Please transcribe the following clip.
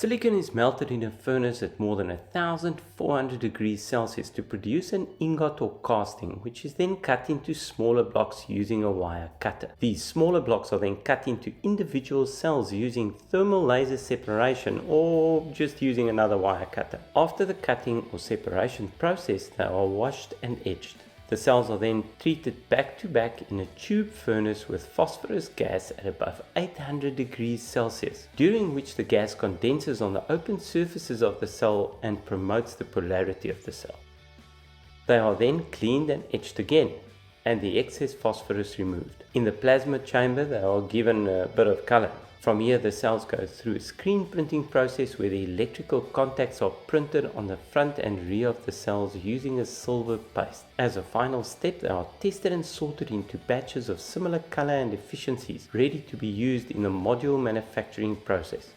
Silicon is melted in a furnace at more than 1400 degrees Celsius to produce an ingot or casting, which is then cut into smaller blocks using a wire cutter. These smaller blocks are then cut into individual cells using thermal laser separation or just using another wire cutter. After the cutting or separation process, they are washed and etched. The cells are then treated back to back in a tube furnace with phosphorus gas at above 800 degrees Celsius, during which the gas condenses on the open surfaces of the cell and promotes the polarity of the cell. They are then cleaned and etched again, and the excess phosphorus removed. In the plasma chamber, they are given a bit of color. From here, the cells go through a screen printing process where the electrical contacts are printed on the front and rear of the cells using a silver paste. As a final step, they are tested and sorted into batches of similar color and efficiencies, ready to be used in the module manufacturing process.